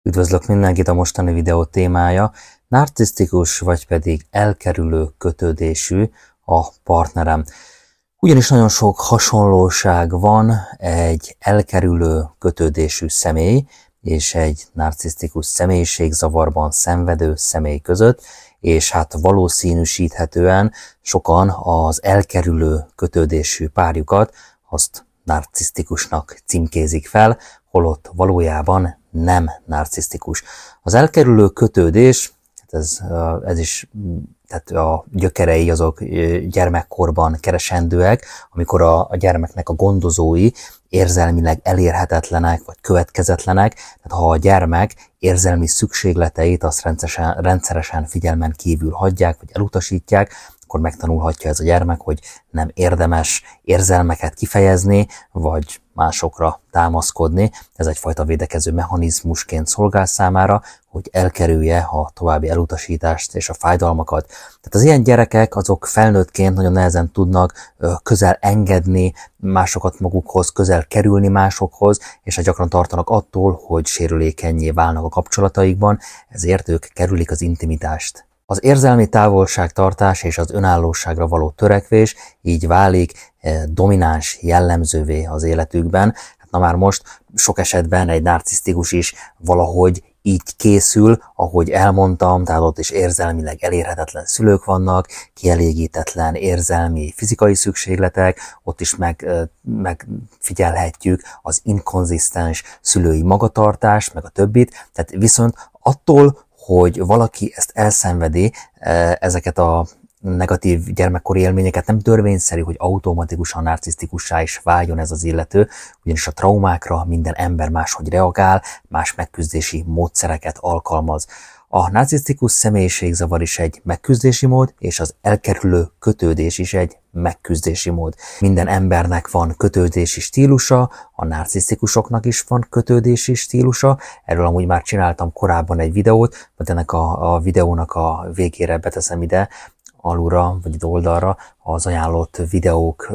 Üdvözlök mindenkit, a mostani videó témája narcisztikus vagy pedig elkerülő kötődésű a partnerem. Ugyanis nagyon sok hasonlóság van egy elkerülő kötődésű személy és egy narcisztikus személyiségzavarban szenvedő személy között, és hát valószínűsíthetően sokan az elkerülő kötődésű párjukat azt narcisztikusnak címkézik fel, holott valójában nem narcisztikus. Az elkerülő kötődés, ez is, tehát a gyökerei azok gyermekkorban keresendőek, amikor a gyermeknek a gondozói érzelmileg elérhetetlenek vagy következetlenek, tehát ha a gyermek érzelmi szükségleteit azt rendszeresen figyelmen kívül hagyják vagy elutasítják, akkor megtanulhatja ez a gyermek, hogy nem érdemes érzelmeket kifejezni, vagy másokra támaszkodni. Ez egyfajta védekező mechanizmusként szolgál számára, hogy elkerülje a további elutasítást és a fájdalmakat. Tehát az ilyen gyerekek azok felnőttként nagyon nehezen tudnak közel engedni másokat magukhoz, közel kerülni másokhoz, és gyakran tartanak attól, hogy sérülékennyé válnak a kapcsolataikban, ezért ők kerülik az intimitást. Az érzelmi távolságtartás és az önállóságra való törekvés így válik domináns jellemzővé az életükben. Hát na már most sok esetben egy narcisztikus is valahogy így készül, ahogy elmondtam, tehát ott is érzelmileg elérhetetlen szülők vannak, kielégítetlen érzelmi, fizikai szükségletek, ott is megfigyelhetjük az inkonzisztens szülői magatartást, meg a többit, tehát viszont attól, hogy valaki ezt elszenvedi, ezeket a negatív gyermekkori élményeket, nem törvényszerű, hogy automatikusan narcisztikussá is váljon ez az illető, ugyanis a traumákra minden ember máshogy reagál, más megküzdési módszereket alkalmaz. A narcisztikus személyiségzavar is egy megküzdési mód, és az elkerülő kötődés is egy megküzdési mód. Minden embernek van kötődési stílusa, a narcisztikusoknak is van kötődési stílusa. Erről amúgy már csináltam korábban egy videót, majd ennek a videónak a végére beteszem ide, alulra, vagy itt oldalra az ajánlott videók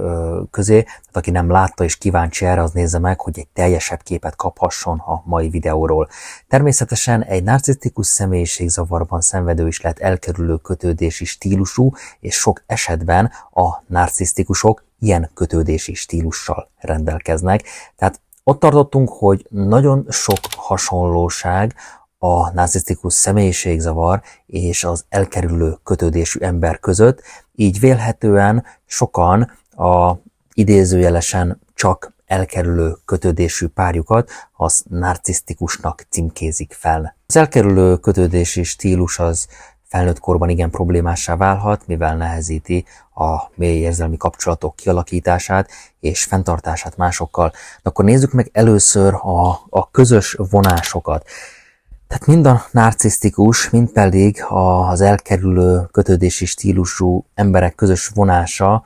közé. Tehát aki nem látta és kíváncsi erre, az nézze meg, hogy egy teljesebb képet kaphasson a mai videóról. Természetesen egy narcisztikus személyiségzavarban szenvedő is lehet elkerülő kötődési stílusú, és sok esetben a narcisztikusok ilyen kötődési stílussal rendelkeznek. Tehát ott tartottunk, hogy nagyon sok hasonlóság a narcisztikus személyiségzavar és az elkerülő kötődésű ember között, így vélhetően sokan a idézőjelesen csak elkerülő kötődésű párjukat az narcisztikusnak címkézik fel. Az elkerülő kötődési stílus az felnőtt korban igen problémássá válhat, mivel nehezíti a mély érzelmi kapcsolatok kialakítását és fenntartását másokkal. De akkor nézzük meg először a közös vonásokat. Tehát mind a narcisztikus, mind pedig az elkerülő kötődési stílusú emberek közös vonása,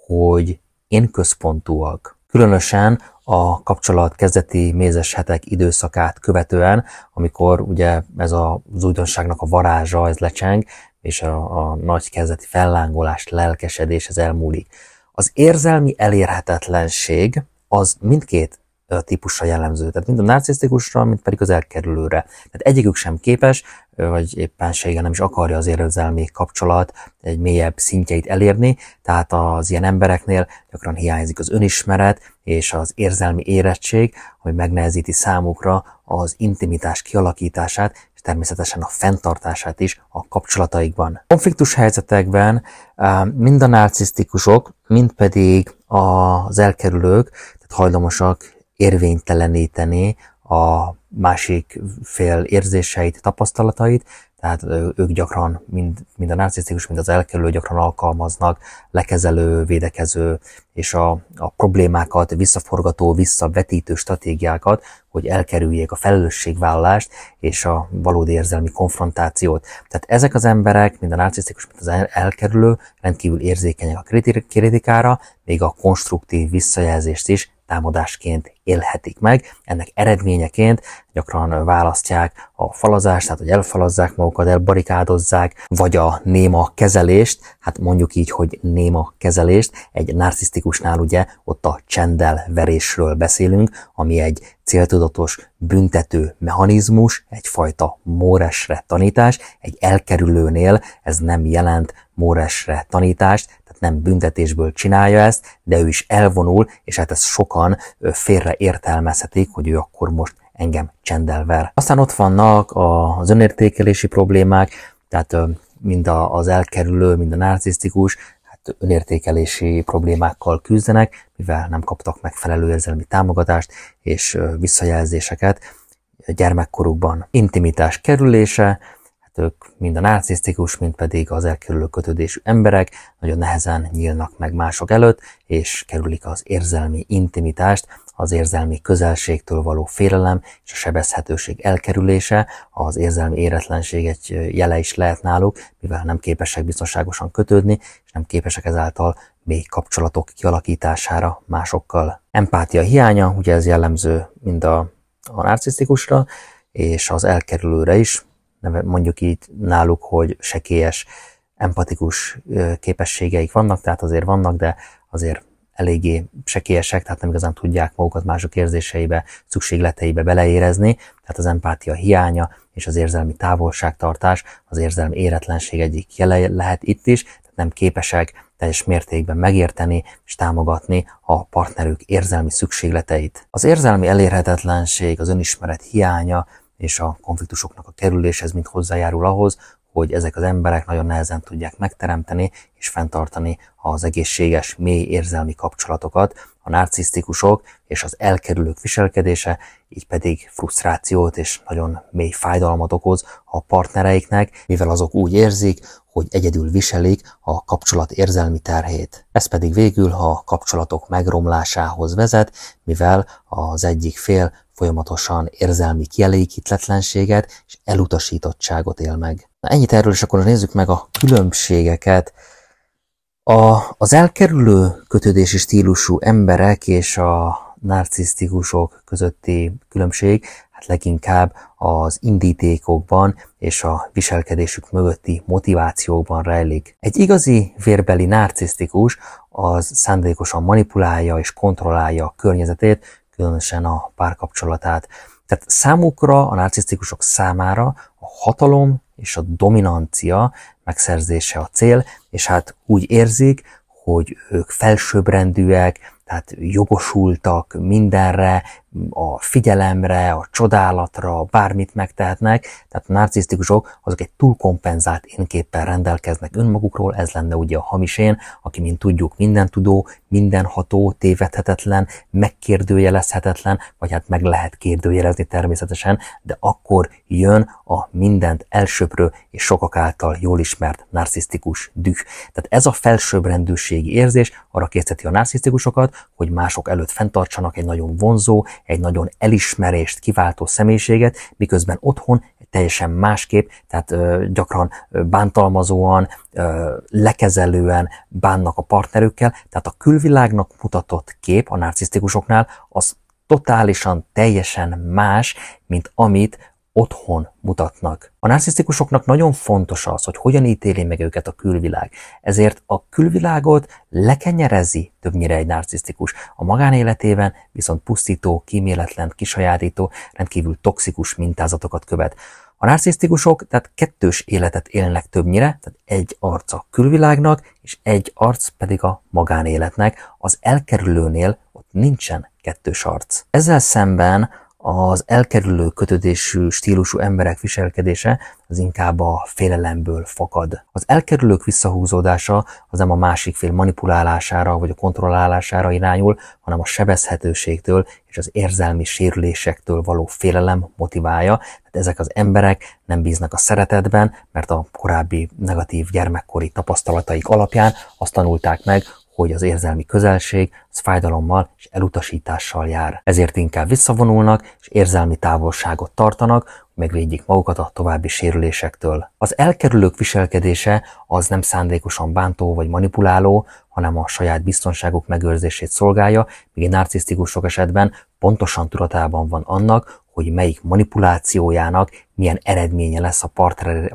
hogy én központúak. Különösen a kapcsolat kezdeti mézes hetek időszakát követően, amikor ugye ez az újdonságnak a varázsa, ez lecseng, és a nagy kezdeti fellángolás, lelkesedés, ez elmúlik. Az érzelmi elérhetetlenség az mindkét típusra jellemző, tehát mind a narcisztikusra, mind pedig az elkerülőre. Tehát egyikük sem képes, vagy éppenséggel nem is akarja az érzelmi kapcsolat egy mélyebb szintjeit elérni, tehát az ilyen embereknél gyakran hiányzik az önismeret és az érzelmi érettség, ami megnehezíti számukra az intimitás kialakítását, és természetesen a fenntartását is a kapcsolataikban. Konfliktus helyzetekben mind a narcisztikusok, mind pedig az elkerülők, tehát hajlamosak érvényteleníteni a másik fél érzéseit, tapasztalatait, tehát ők gyakran, mind a narcisztikus, mind az elkerülő gyakran alkalmaznak lekezelő, védekező és a problémákat visszaforgató, visszavetítő stratégiákat, hogy elkerüljék a felelősségvállalást és a valódi érzelmi konfrontációt. Tehát ezek az emberek, mind a narcisztikus, mind az elkerülő rendkívül érzékenyek a kritikára, még a konstruktív visszajelzést is támadásként élhetik meg. Ennek eredményeként gyakran választják a falazást, tehát hogy elfalazzák magukat, elbarikádozzák, vagy a néma kezelést, hát mondjuk így, hogy néma kezelést. Egy narcisztikusnál ugye ott a csendelverésről beszélünk, ami egy céltudatos büntető mechanizmus, egyfajta móresre tanítás. Egy elkerülőnél ez nem jelent móresre tanítást, tehát nem büntetésből csinálja ezt, de ő is elvonul, és hát ezt sokan félre értelmezhetik, hogy ő akkor most engem csendelver. Aztán ott vannak az önértékelési problémák, tehát mind az elkerülő, mind a narcisztikus, hát önértékelési problémákkal küzdenek, mivel nem kaptak megfelelő érzelmi támogatást és visszajelzéseket gyermekkorukban. Intimitás kerülése, ők mind a narcisztikus, mind pedig az elkerülő kötődésű emberek nagyon nehezen nyílnak meg mások előtt, és kerülik az érzelmi intimitást, az érzelmi közelségtől való félelem és a sebezhetőség elkerülése, az érzelmi éretlenség egy jele is lehet náluk, mivel nem képesek biztonságosan kötődni, és nem képesek ezáltal mély kapcsolatok kialakítására másokkal. Empátia hiánya, ugye ez jellemző mind a narcisztikusra, és az elkerülőre is, mondjuk így náluk, hogy sekélyes, empatikus képességeik vannak, tehát azért vannak, de azért eléggé sekélyesek, tehát nem igazán tudják magukat mások érzéseibe, szükségleteibe beleérezni, tehát az empátia hiánya és az érzelmi távolságtartás, az érzelmi éretlenség egyik jele lehet itt is, tehát nem képesek teljes mértékben megérteni és támogatni a partnerük érzelmi szükségleteit. Az érzelmi elérhetetlenség, az önismeret hiánya és a konfliktusoknak a kerülése, ez mind hozzájárul ahhoz, hogy ezek az emberek nagyon nehezen tudják megteremteni és fenntartani az egészséges, mély érzelmi kapcsolatokat. A narcisztikusok és az elkerülők viselkedése így pedig frusztrációt és nagyon mély fájdalmat okoz a partnereiknek, mivel azok úgy érzik, hogy egyedül viselik a kapcsolat érzelmi terhét. Ez pedig végül a kapcsolatok megromlásához vezet, mivel az egyik fél folyamatosan érzelmi kielégítetlenséget és elutasítottságot él meg. Na, ennyit erről, és akkor nézzük meg a különbségeket. Az elkerülő kötődési stílusú emberek és a narcisztikusok közötti különbség hát leginkább az indítékokban és a viselkedésük mögötti motivációkban rejlik. Egy igazi vérbeli narcisztikus az szándékosan manipulálja és kontrollálja a környezetét, különösen a párkapcsolatát. Tehát számukra, a narcisztikusok számára a hatalom és a dominancia megszerzése a cél, és hát úgy érzik, hogy ők felsőbbrendűek, tehát jogosultak mindenre, a figyelemre, a csodálatra, bármit megtehetnek, tehát a narcisztikusok azok egy túlkompenzált énképpen rendelkeznek önmagukról, ez lenne ugye a hamis én, aki, mint tudjuk, mindentudó, mindenható, tévedhetetlen, megkérdőjelezhetetlen, vagy hát meg lehet kérdőjelezni természetesen, de akkor jön a mindent elsöprő és sokak által jól ismert narcisztikus düh. Tehát ez a felsőbbrendűségi érzés arra készteti a narcisztikusokat, hogy mások előtt fenntartsanak egy nagyon vonzó, egy nagyon elismerést kiváltó személyiséget, miközben otthon teljesen másképp, tehát gyakran bántalmazóan, lekezelően bánnak a partnerükkel, tehát a külvilágnak mutatott kép a narcisztikusoknál az totálisan, teljesen más, mint amit otthon mutatnak. A narcisztikusoknak nagyon fontos az, hogy hogyan ítéli meg őket a külvilág. Ezért a külvilágot lekenyerezi többnyire egy narcisztikus. A magánéletében viszont pusztító, kíméletlen, kisajátító, rendkívül toxikus mintázatokat követ. A narcisztikusok tehát kettős életet élnek többnyire, tehát egy arc a külvilágnak, és egy arc pedig a magánéletnek. Az elkerülőnél ott nincsen kettős arc. Ezzel szemben az elkerülő kötődésű stílusú emberek viselkedése az inkább a félelemből fakad. Az elkerülők visszahúzódása az nem a másik fél manipulálására vagy a kontrollálására irányul, hanem a sebezhetőségtől és az érzelmi sérülésektől való félelem motiválja. Tehát ezek az emberek nem bíznak a szeretetben, mert a korábbi negatív gyermekkori tapasztalataik alapján azt tanulták meg, hogy az érzelmi közelség az fájdalommal és elutasítással jár. Ezért inkább visszavonulnak és érzelmi távolságot tartanak, megvédjék magukat a további sérülésektől. Az elkerülők viselkedése az nem szándékosan bántó vagy manipuláló, hanem a saját biztonságuk megőrzését szolgálja, míg egy narcisztikus esetben pontosan tudatában van annak, hogy melyik manipulációjának milyen eredménye lesz a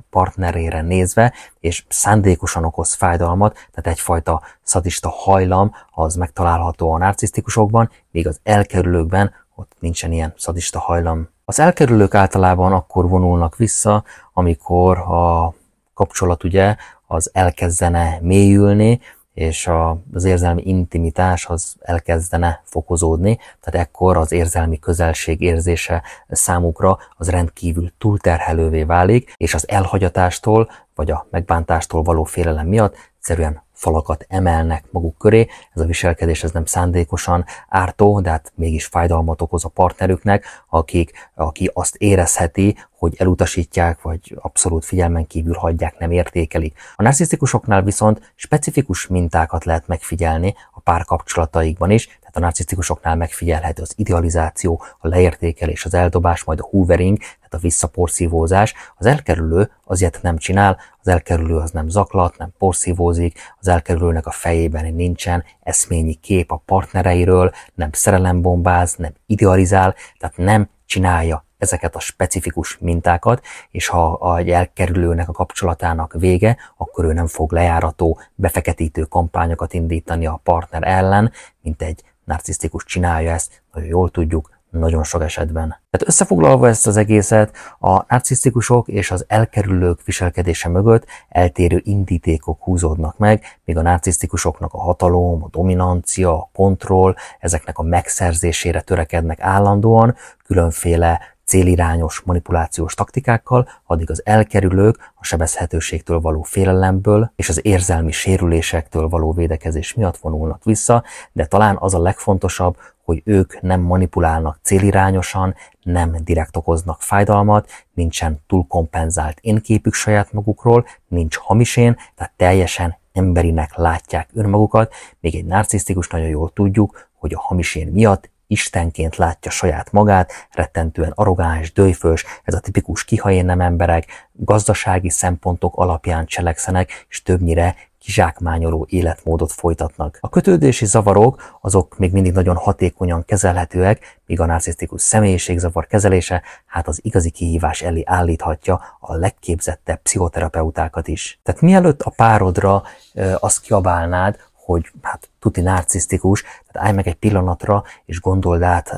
partnerére nézve, és szándékosan okoz fájdalmat, tehát egyfajta szadista hajlam az megtalálható a narcisztikusokban, míg az elkerülőkben ott nincsen ilyen szadista hajlam. Az elkerülők általában akkor vonulnak vissza, amikor a kapcsolat ugye az elkezdene mélyülni, és az érzelmi intimitás az elkezdene fokozódni, tehát ekkor az érzelmi közelség érzése számukra az rendkívül túlterhelővé válik, és az elhagyatástól vagy a megbántástól való félelem miatt egyszerűen falakat emelnek maguk köré. Ez a viselkedés ez nem szándékosan ártó, de hát mégis fájdalmat okoz a partnerüknek, aki azt érezheti, hogy elutasítják, vagy abszolút figyelmen kívül hagyják, nem értékelik. A narcisztikusoknál viszont specifikus mintákat lehet megfigyelni a párkapcsolataikban is, tehát a narcisztikusoknál megfigyelhető az idealizáció, a leértékelés, az eldobás, majd a hoovering, tehát a visszaporszívózás. Az elkerülő az ilyet nem csinál, az elkerülő az nem zaklat, nem porszívózik, az elkerülőnek a fejében nincsen eszményi kép a partnereiről, nem szerelembombáz, nem idealizál, tehát nem csinálja ezeket a specifikus mintákat, és ha egy elkerülőnek a kapcsolatának vége, akkor ő nem fog lejárató, befeketítő kampányokat indítani a partner ellen, mint egy narcisztikus csinálja ezt, nagyon jól tudjuk, nagyon sok esetben. Tehát összefoglalva ezt az egészet, a narcisztikusok és az elkerülők viselkedése mögött eltérő indítékok húzódnak meg, míg a narcisztikusoknak a hatalom, a dominancia, a kontroll, ezeknek a megszerzésére törekednek állandóan, különféle célirányos manipulációs taktikákkal, addig az elkerülők a sebezhetőségtől való félelemből és az érzelmi sérülésektől való védekezés miatt vonulnak vissza, de talán az a legfontosabb, hogy ők nem manipulálnak célirányosan, nem direkt okoznak fájdalmat, nincsen túlkompenzált énképük saját magukról, nincs hamis én, tehát teljesen emberinek látják önmagukat, még egy narcisztikus nagyon jól tudjuk, hogy a hamis én miatt istenként látja saját magát, rettentően arrogáns, döjfös, ez a tipikus kihaénnem emberek, gazdasági szempontok alapján cselekszenek, és többnyire kizsákmányoló életmódot folytatnak. A kötődési zavarok azok még mindig nagyon hatékonyan kezelhetőek, míg a narcisztikus személyiségzavar kezelése hát az igazi kihívás elé állíthatja a legképzettebb pszichoterapeutákat is. Tehát mielőtt a párodra azt kiabálnád, hogy hát tuti narcisztikus, tehát állj meg egy pillanatra, és gondold át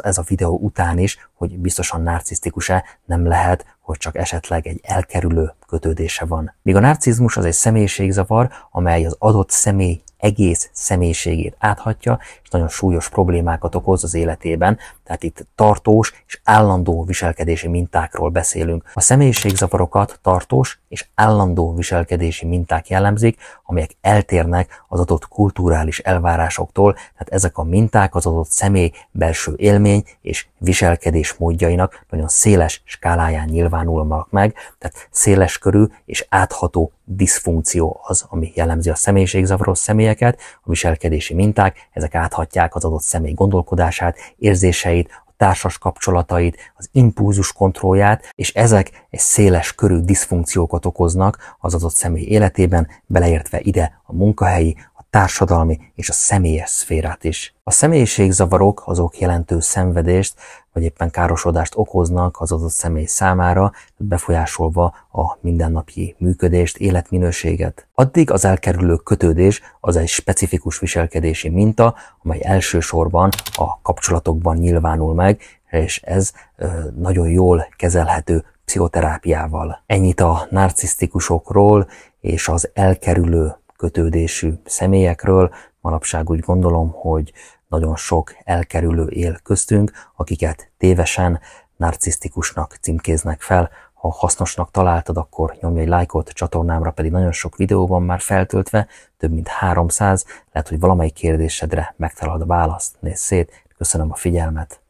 ez a videó után is, hogy biztosan narcisztikus-e, nem lehet, hogy csak esetleg egy elkerülő kötődése van. Míg a narcizmus az egy személyiségzavar, amely az adott személy egész személyiségét áthatja, és nagyon súlyos problémákat okoz az életében, tehát itt tartós és állandó viselkedési mintákról beszélünk. A személyiségzavarokat tartós és állandó viselkedési minták jellemzik, amelyek eltérnek az adott kulturális elvárásoktól, tehát ezek a minták az adott személy belső élmény és viselkedés módjainak nagyon széles skáláján nyilvánulnak meg, tehát széles körű és átható diszfunkció az, ami jellemzi a személyiségzavaros személyeket, a viselkedési minták, ezek áthatják az adott személy gondolkodását, érzéseit, a társas kapcsolatait, az impulzus kontrollját, és ezek egy széles körű diszfunkciókat okoznak az adott személy életében, beleértve ide a munkahelyi, társadalmi és a személyes szférát is. A személyiségzavarok azok jelentős szenvedést, vagy éppen károsodást okoznak az adott személy számára, befolyásolva a mindennapi működést, életminőséget. Addig az elkerülő kötődés az egy specifikus viselkedési minta, amely elsősorban a kapcsolatokban nyilvánul meg, és ez nagyon jól kezelhető pszichoterápiával. Ennyit a narcisztikusokról és az elkerülő kötődésű személyekről. Manapság úgy gondolom, hogy nagyon sok elkerülő él köztünk, akiket tévesen narcisztikusnak címkéznek fel. Ha hasznosnak találtad, akkor nyomj egy lájkot, csatornámra pedig nagyon sok videó van már feltöltve, több mint 300, lehet, hogy valamelyik kérdésedre megtalálod a választ. Nézz szét, köszönöm a figyelmet!